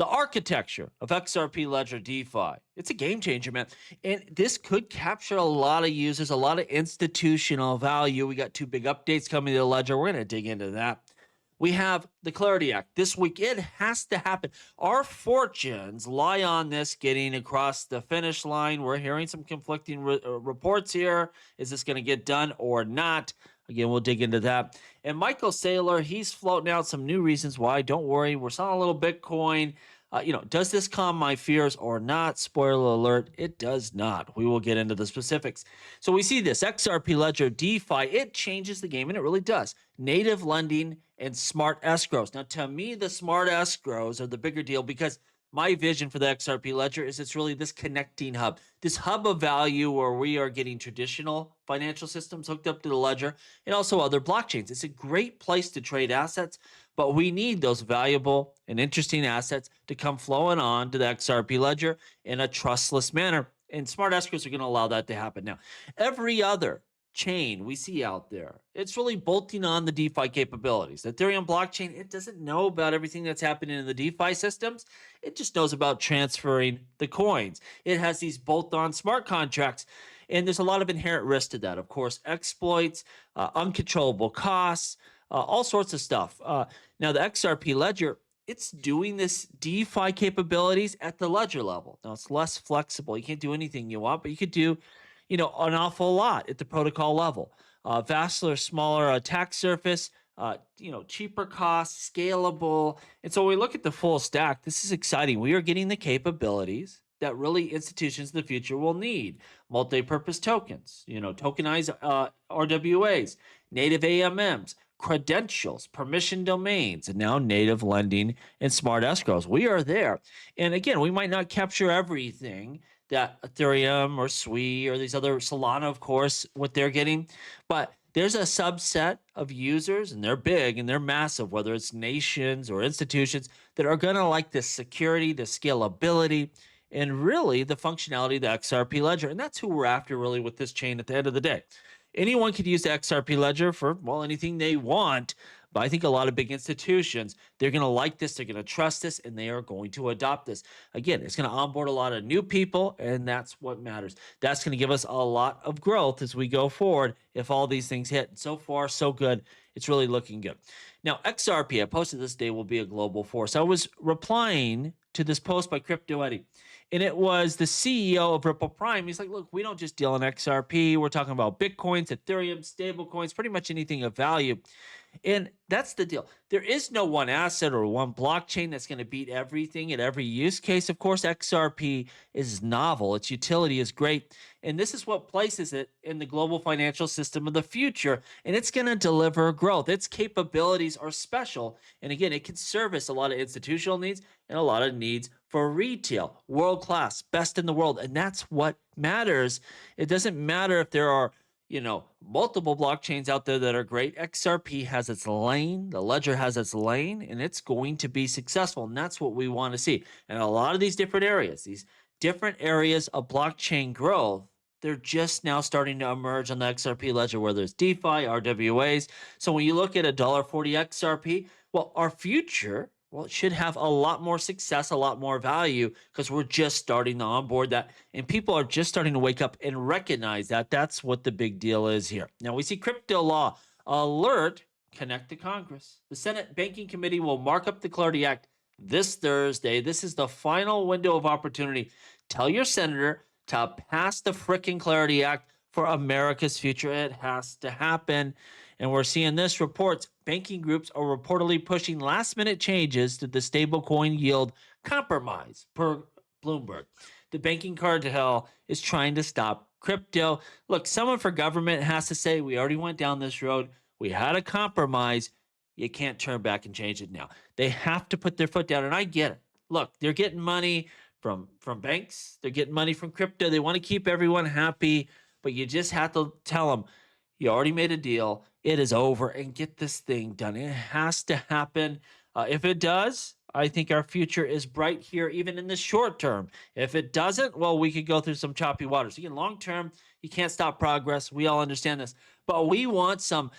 The architecture of XRP Ledger DeFi. It's a game changer, man. And this could capture a lot of users, a lot of institutional value. We got two big updates coming to the Ledger. We're going to dig into that. We have the Clarity Act. This week, it has to happen. Our fortunes lie on this getting across the finish line. We're hearing some conflicting reports here. Is this going to get done or not? Again, we'll dig into that. And Michael Saylor, he's floating out some new reasons why. Don't worry, we're selling a little Bitcoin. Does this calm my fears or not? Spoiler alert, it does not. We will get into the specifics. So we see this XRP Ledger DeFi, it changes the game, and it really does. Native lending and smart escrows. Now, to me, the smart escrows are the bigger deal because my vision for the XRP Ledger is it's really this connecting hub, this hub of value where we are getting traditional financial systems hooked up to the Ledger and also other blockchains. It's a great place to trade assets, but we need those valuable and interesting assets to come flowing on to the XRP Ledger in a trustless manner. And smart escrows are going to allow that to happen. Now, every other chain we see out there, it's really bolting on the DeFi capabilities. The Ethereum blockchain, it doesn't know about everything that's happening in the DeFi systems. It just knows about transferring the coins. It has these bolt-on smart contracts, and there's a lot of inherent risk to that. Of course, exploits, uncontrollable costs, all sorts of stuff. Now, the XRP Ledger, it's doing this DeFi capabilities at the Ledger level. Now, it's less flexible. You can't do anything you want, but you could do an awful lot at the protocol level. Vastly smaller attack surface, cheaper costs, scalable. And so when we look at the full stack, this is exciting. We are getting the capabilities that really institutions in the future will need. Multi-purpose tokens, tokenized RWAs, native AMMs, credentials, permission domains, and now native lending and smart escrows. We are there. And again, we might not capture everything that Ethereum or Sui or these other Solana, of course, what they're getting. But there's a subset of users, and they're big and they're massive, whether it's nations or institutions, that are going to like the security, the scalability, and really the functionality of the XRP Ledger. And that's who we're after really with this chain at the end of the day. Anyone could use the XRP Ledger for, anything they want. But I think a lot of big institutions, they're going to like this, they're going to trust this, and they are going to adopt this. Again, it's going to onboard a lot of new people, and that's what matters. That's going to give us a lot of growth as we go forward if all these things hit. So far, so good. It's really looking good. Now, XRP, I posted this day, will be a global force. I was replying to this post by Crypto Eddie, and it was the CEO of Ripple Prime. He's like, look, we don't just deal in XRP. We're talking about Bitcoins, Ethereum, stable coins, pretty much anything of value. And that's the deal. There is no one asset or one blockchain that's going to beat everything at every use case. Of course, XRP is novel. Its utility is great. And this is what places it in the global financial system of the future. And it's going to deliver growth. Its capabilities are special. And again, it can service a lot of institutional needs and a lot of needs for retail. World-class, best in the world. And that's what matters. It doesn't matter if there are multiple blockchains out there that are great. XRP has its lane, the Ledger has its lane, and it's going to be successful. And that's what we want to see. And a lot of these different areas of blockchain growth, they're just now starting to emerge on the XRP Ledger, whether it's DeFi, RWAs. So when you look at $1.40 XRP, our future, it should have a lot more success, a lot more value, because we're just starting to onboard that. And people are just starting to wake up and recognize that. That's what the big deal is here. Now, we see crypto law alert, connect to Congress. The Senate Banking Committee will mark up the Clarity Act this Thursday. This is the final window of opportunity. Tell your senator to pass the frickin' Clarity Act for America's future. It has to happen. And we're seeing this reports. Banking groups are reportedly pushing last-minute changes to the stablecoin yield compromise, per Bloomberg. The banking cartel is trying to stop crypto. Look, someone for government has to say, we already went down this road. We had a compromise. You can't turn back and change it now. They have to put their foot down, and I get it. Look, they're getting money from banks. They're getting money from crypto. They want to keep everyone happy, but you just have to tell them, you already made a deal. It is over, and get this thing done. It has to happen. If it does, I think our future is bright here, even in the short term. If it doesn't, we could go through some choppy waters. Again, long term, you can't stop progress. We all understand this. But we want some,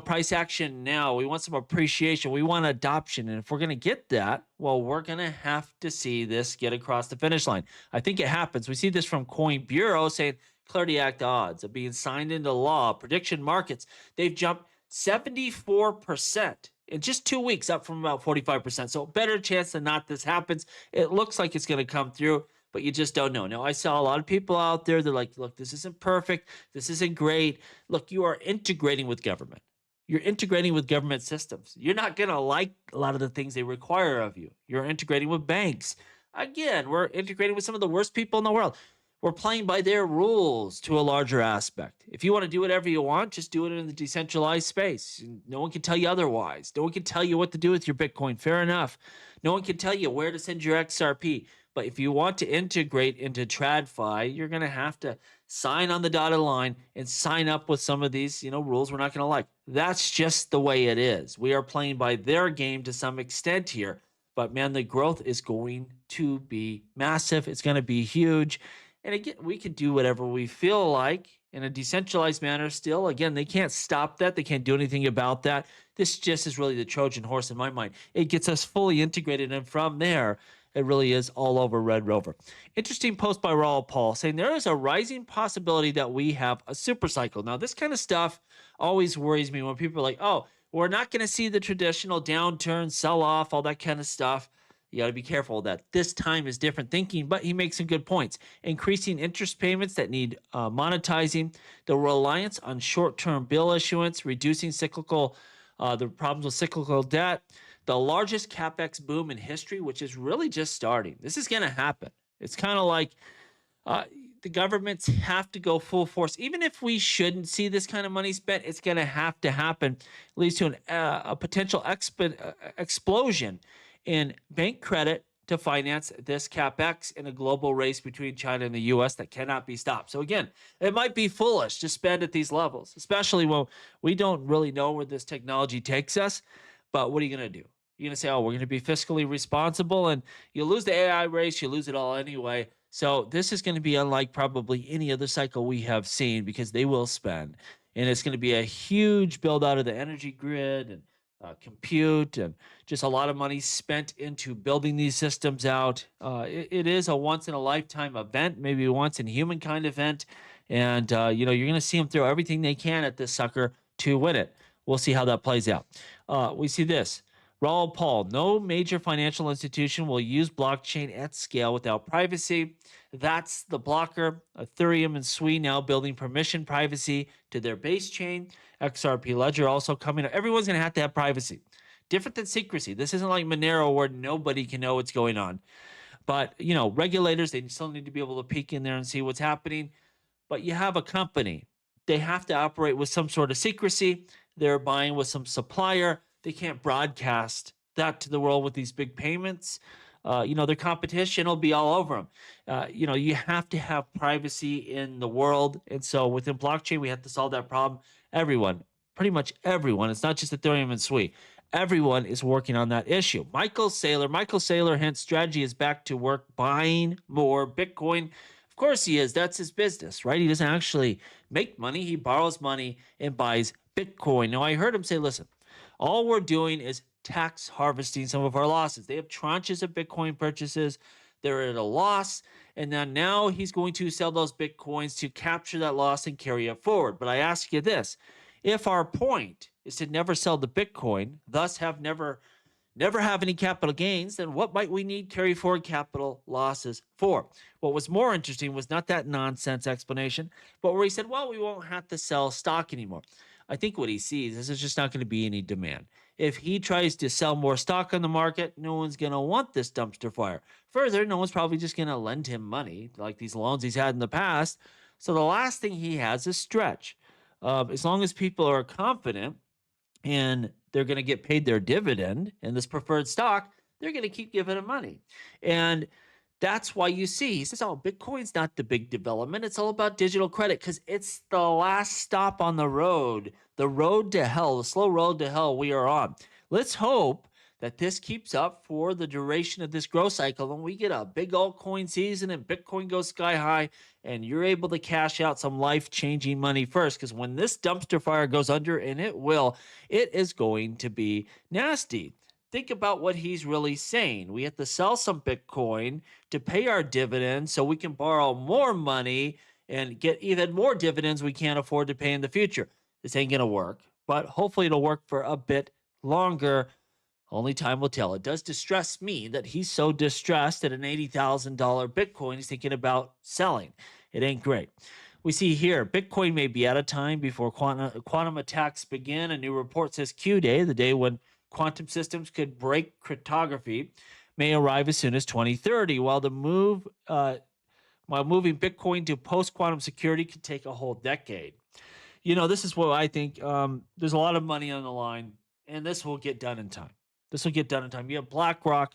price action now. We want some appreciation. We want adoption. And if we're going to get that, well, we're going to have to see this get across the finish line. I think it happens. We see this from Coin Bureau saying Clarity Act odds of being signed into law. Prediction markets, they've jumped 74% in just 2 weeks, up from about 45%. So better chance than not this happens. It looks like it's going to come through, but you just don't know. Now, I saw a lot of people out there, they're like, look, this isn't perfect. This isn't great. Look, you are integrating with government. You're integrating with government systems. You're not going to like a lot of the things they require of you. You're integrating with banks. Again, we're integrating with some of the worst people in the world. We're playing by their rules to a larger aspect. If you want to do whatever you want, just do it in the decentralized space. No one can tell you otherwise. No one can tell you what to do with your Bitcoin. Fair enough. No one can tell you where to send your XRP. But if you want to integrate into TradFi, you're going to have to sign on the dotted line and sign up with some of these, rules we're not going to like. That's just the way it is. We are playing by their game to some extent here. But man, the growth is going to be massive. It's going to be huge. And again, we can do whatever we feel like in a decentralized manner still. Again, they can't stop that. They can't do anything about that. This just is really the Trojan horse in my mind. It gets us fully integrated. And from there, it really is all over Red Rover. Interesting post by Raul Paul saying there is a rising possibility that we have a super cycle. Now, this kind of stuff always worries me when people are like, oh, we're not going to see the traditional downturn, sell off, all that kind of stuff. You got to be careful of that. This time is different thinking, but he makes some good points. Increasing interest payments that need monetizing, the reliance on short-term bill issuance, reducing the problems with cyclical debt, the largest capex boom in history, which is really just starting. This is going to happen. It's kind of like the governments have to go full force. Even if we shouldn't see this kind of money spent, it's going to happen. It leads to a potential explosion in bank credit to finance this capex in a global race between China and the U.S. that cannot be stopped. So again, it might be foolish to spend at these levels, especially when we don't really know where this technology takes us. But what are you going to do? You're going to say, oh, we're going to be fiscally responsible, and you lose the AI race, you lose it all anyway. So this is going to be unlike probably any other cycle we have seen because they will spend. And it's going to be a huge build out of the energy grid and compute, and just a lot of money spent into building these systems out. It is a once in a lifetime event, maybe a once in humankind event. And, you're going to see them throw everything they can at this sucker to win it. We'll see how that plays out. We see this. Raul Paul, no major financial institution will use blockchain at scale without privacy. That's the blocker. Ethereum and Sui now building permission privacy to their base chain. XRP Ledger also coming up. Everyone's going to have privacy. Different than secrecy. This isn't like Monero where nobody can know what's going on. But, regulators, they still need to be able to peek in there and see what's happening. But you have a company. They have to operate with some sort of secrecy. They're buying with some supplier. They can't broadcast that to the world with these big payments. Their competition will be all over them. You have to have privacy in the world. And so within blockchain, we have to solve that problem. Everyone, pretty much everyone, it's not just Ethereum and Sui. Everyone is working on that issue. Michael Saylor, hence strategy is back to work buying more Bitcoin. Of course he is. That's his business, right? He doesn't actually make money. He borrows money and buys Bitcoin. Now, I heard him say, listen, all we're doing is tax harvesting some of our losses. They have tranches of Bitcoin purchases. They're at a loss. And then now he's going to sell those Bitcoins to capture that loss and carry it forward. But I ask you this, if our point is to never sell the Bitcoin, thus never have any capital gains, then what might we need carry forward capital losses for? What was more interesting was not that nonsense explanation, but where he said, well, we won't have to sell stock anymore. I think what he sees is there's just not going to be any demand. If he tries to sell more stock on the market, no one's going to want this dumpster fire. Further, no one's probably just going to lend him money like these loans he's had in the past. So the last thing he has is stretch. As long as people are confident and they're going to get paid their dividend in this preferred stock, they're going to keep giving him money. And that's why you see, he says, oh, Bitcoin's not the big development. It's all about digital credit because it's the last stop on the road to hell, the slow road to hell we are on. Let's hope that this keeps up for the duration of this growth cycle, and we get a big altcoin season and Bitcoin goes sky high, and you're able to cash out some life-changing money first. Because when this dumpster fire goes under, and it will, it is going to be nasty. Think about what he's really saying. We have to sell some Bitcoin to pay our dividends so we can borrow more money and get even more dividends we can't afford to pay in the future. This ain't going to work, but hopefully it'll work for a bit longer. Only time will tell. It does distress me that he's so distressed at an $80,000 Bitcoin. He's thinking about selling. It ain't great. We see here, Bitcoin may be at a time before quantum attacks begin. A new report says Q-Day, the day when quantum systems could break cryptography, may arrive as soon as 2030, while moving Bitcoin to post-quantum security could take a whole decade. This is what I think. There's a lot of money on the line, and this will get done in time. This will get done in time. You have BlackRock.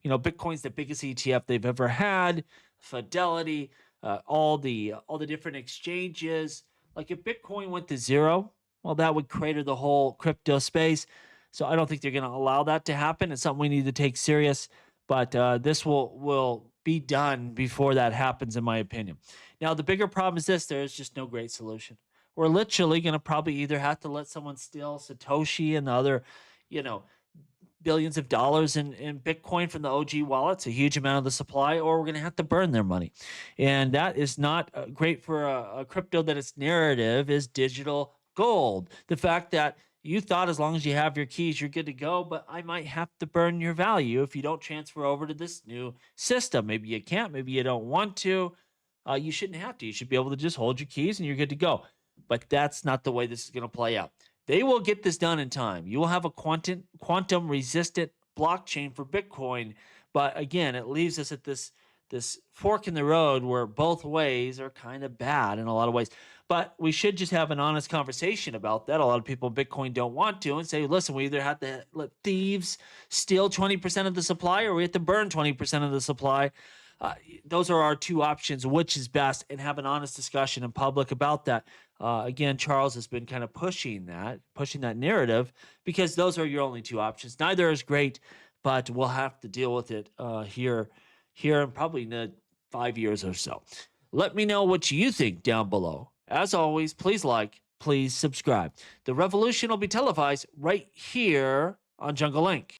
Bitcoin's the biggest ETF they've ever had. Fidelity, all the different exchanges. Like if Bitcoin went to zero, well, that would crater the whole crypto space. So I don't think they're going to allow that to happen. It's something we need to take serious. But this will be done before that happens, in my opinion. Now, the bigger problem is this: there is just no great solution. We're literally going to probably either have to let someone steal Satoshi and the other, billions of dollars in Bitcoin from the OG wallets, a huge amount of the supply, or we're going to have to burn their money. And that is not great for a crypto that its narrative is digital gold. The fact that you thought as long as you have your keys, you're good to go, but I might have to burn your value if you don't transfer over to this new system. Maybe you can't, maybe you don't want to. You shouldn't have to. You should be able to just hold your keys and you're good to go. But that's not the way this is going to play out. They will get this done in time. You will have a quantum resistant blockchain for Bitcoin. But again, it leaves us at this fork in the road where both ways are kind of bad in a lot of ways. But we should just have an honest conversation about that. A lot of people in Bitcoin don't want to, and say, listen, we either have to let thieves steal 20% of the supply or we have to burn 20% of the supply. Those are our two options, which is best, and have an honest discussion in public about that. Again, Charles has been kind of pushing that narrative, because those are your only two options. Neither is great, but we'll have to deal with it here in probably 5 years or so. Let me know what you think down below. As always, please like, please subscribe. The revolution will be televised right here on Jungle Link.